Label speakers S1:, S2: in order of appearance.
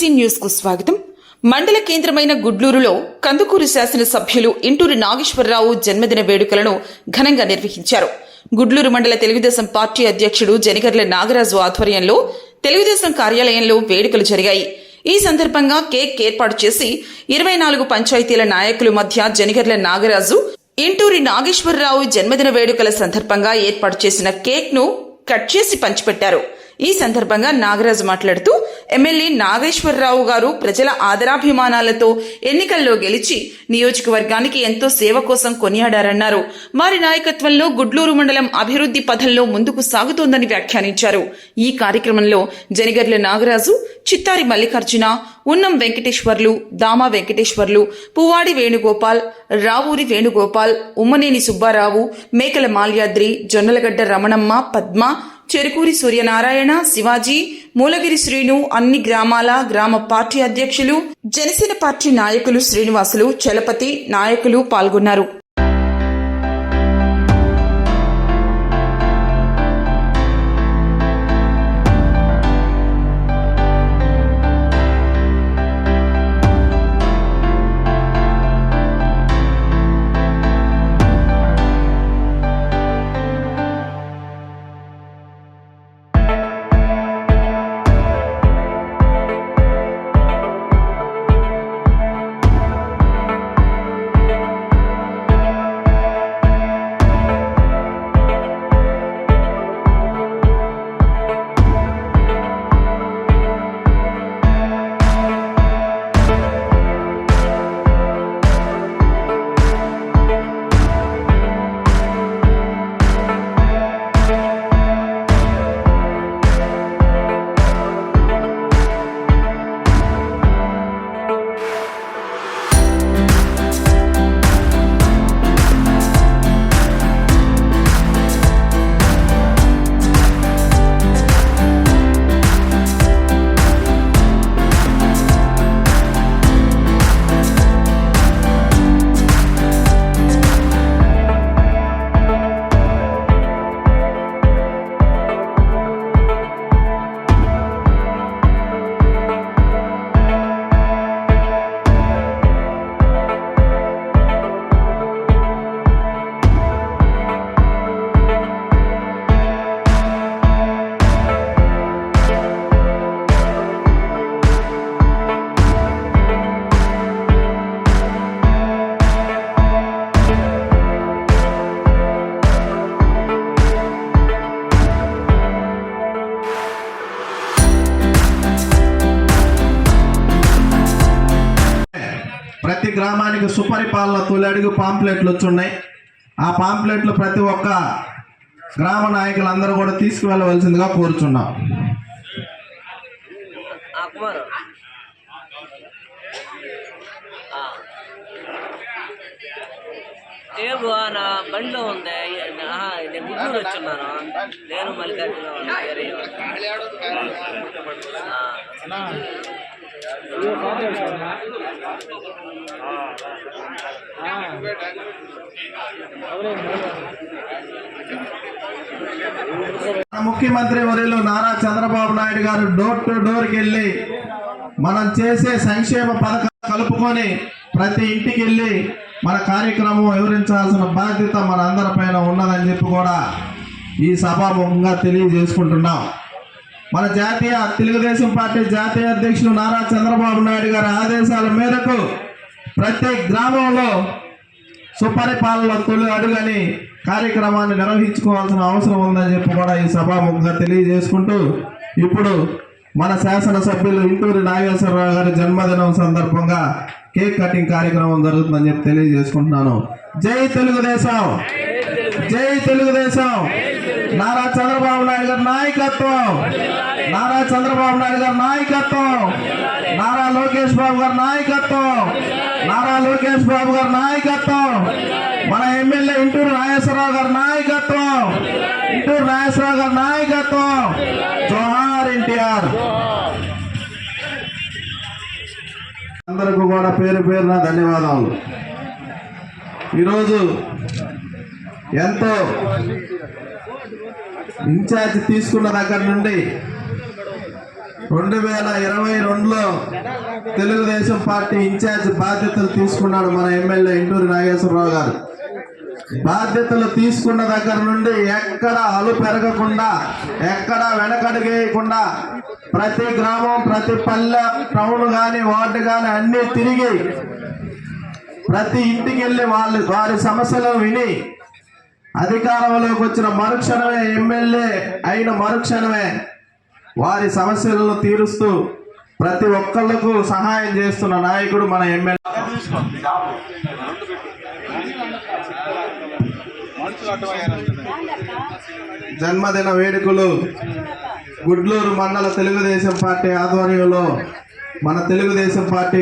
S1: SMC news కు స్వాగతం. మండల కేంద్రమైన గుడ్లూరులో కందుకూరు శాసనసభ్యులు ఇంటూరి నాగేశ్వరరావు జన్మదిన వేడుకలను ఘనంగా నిర్వహించారు. గుడ్లూరు మండల తెలుగుదేశం పార్టీ అధ్యక్షుడు జనిగర్ల నాగరాజు ఆధ్వర్యంలో తెలుగుదేశం కార్యాలయంలో వేడుకలు జరిగాయి. ఈ సందర్భంగా కేక్ ఏర్పాటు చేసి 24 పంచాయతీల నాయకుల మధ్య జనిగర్ల నాగరాజు ఇంటూరి నాగేశ్వరరావు జన్మదిన వేడుకల సందర్భంగా ఏర్పాటు చేసిన కేక్ ను కట్ చేసి పంచిపెట్టారు. ఈ సందర్భంగా నాగరాజు మాట్లాడుతూ ఎమ్మెల్యే నాగేశ్వరరావు గారు ప్రజల ఆదరాభిమానాలతో ఎన్నికల్లో గెలిచి నియోజకవర్గానికి ఎంతో సేవ కోసం కొనియాడారన్నారు. వారి నాయకత్వంలో గుడ్లూరు మండలం అభివృద్ధి పథంలో ముందుకు సాగుతోందని వ్యాఖ్యానించారు. ఈ కార్యక్రమంలో జనిగర్ల నాగరాజు, చిత్తారి మల్లికార్జున, ఉన్నం వెంకటేశ్వర్లు, దామా వెంకటేశ్వర్లు, పువ్వాడి వేణుగోపాల్, రావూరి వేణుగోపాల్, ఉమ్మనేని సుబ్బారావు, మేకల మాల్యాద్రి, జొన్నలగడ్డ రమణమ్మ, పద్మ, చెరుకూరి సూర్యనారాయణ, శివాజీ, మూలగిరి శ్రీను, అన్ని గ్రామాల గ్రామ పార్టీ అధ్యక్షులు, జనసేన పార్టీ నాయకులు శ్రీనివాసులు, చలపతి నాయకులు పాల్గొన్నారు.
S2: ప్రతి గ్రామానికి సుపరిపాలన తొలి అడుగు పాంప్లెట్లు వచ్చున్నాయి. ఆ పాంప్లెట్లు ప్రతి ఒక్క గ్రామ నాయకులందరూ కూడా తీసుకువెళ్ళవలసిందిగా కోరుచున్నాం.
S3: ఏమో నా బండిలో ఉంది. నేను గుంటూరు వచ్చున్నాను. నేను మల్లికార్జున
S2: ముఖ్యమంత్రి వర్యులు నారా చంద్రబాబు నాయుడు గారు డోర్ టు డోర్కి వెళ్ళి మనం చేసే సంక్షేమ పథకాలు కలుపుకొని ప్రతి ఇంటికి వెళ్ళి మన కార్యక్రమం వివరించాల్సిన బాధ్యత మన అందరిపైన ఉన్నదని చెప్పి కూడా ఈ సభాముఖంగా తెలియజేసుకుంటున్నాం. మన తెలుగుదేశం పార్టీ జాతీయ అధ్యక్షులు నారా చంద్రబాబు నాయుడు గారి ఆదేశాల మేరకు ప్రతి గ్రామంలో సుపరిపాలన తొలి అడుగని కార్యక్రమాన్ని నిర్వహించుకోవాల్సిన అవసరం ఉందని చెప్పి కూడా ఈ సభాముఖంగా తెలియజేసుకుంటూ ఇప్పుడు మన శాసనసభ్యులు ఇంటూరి నాగేశ్వరరావు గారి జన్మదినం సందర్భంగా కేక్ కటింగ్ కార్యక్రమం జరుగుతుందని చెప్పి తెలియజేసుకుంటున్నాను. జై తెలుగుదేశం, జై తెలుగుదేశం. నారా చంద్రబాబు నాయుడు గారి నాయకత్వం, నారా చంద్రబాబు నాయుడు గారి నాయకత్వం, నారా లోకేష్ బాబు గారి నాయకత్వం, నారా లోకేష్ బాబు గారి నాయకత్వం, మన ఎమ్మెల్యే ఇంటూరి నాగేశ్వరరావు గారి నాయకత్వం, ఇంటూరి నాగేశ్వరరావు గారి నాయకత్వం. జోహార్ ఎన్టీఆర్. అందరికీ కూడా పేరు పేరున ధన్యవాదాలు. ఈరోజు ఎంతో ఇన్ఛార్జ్ తీసుకున్న దగ్గర నుండి 2022లో తెలుగుదేశం పార్టీ ఇన్ఛార్జ్ బాధ్యతలు తీసుకున్నాడు మన ఎమ్మెల్యే ఇంటూరి నాగేశ్వరరావు గారు. బాధ్యతలు తీసుకున్న దగ్గర నుండి ఎక్కడ అలు పెరగకుండా, ఎక్కడ వెనకడుగేయకుండా ప్రతి గ్రామం, ప్రతి పల్లె, టౌన్ గాని, వార్డు గాని అన్ని తిరిగి ప్రతి ఇంటికి వెళ్ళి వారి సమస్యలను విని అధికారంలోకి వచ్చిన మరుక్షణమే, ఎమ్మెల్యే అయిన మరుక్షణమే వారి సమస్యలను తీరుస్తూ ప్రతి ఒక్కళ్లకు సహాయం చేస్తున్న నాయకుడు మన ఎమ్మెల్యే. జన్మదిన వేడుకలు గుడ్లూరు మండల తెలుగుదేశం పార్టీ ఆధ్వర్యంలో మన తెలుగుదేశం పార్టీ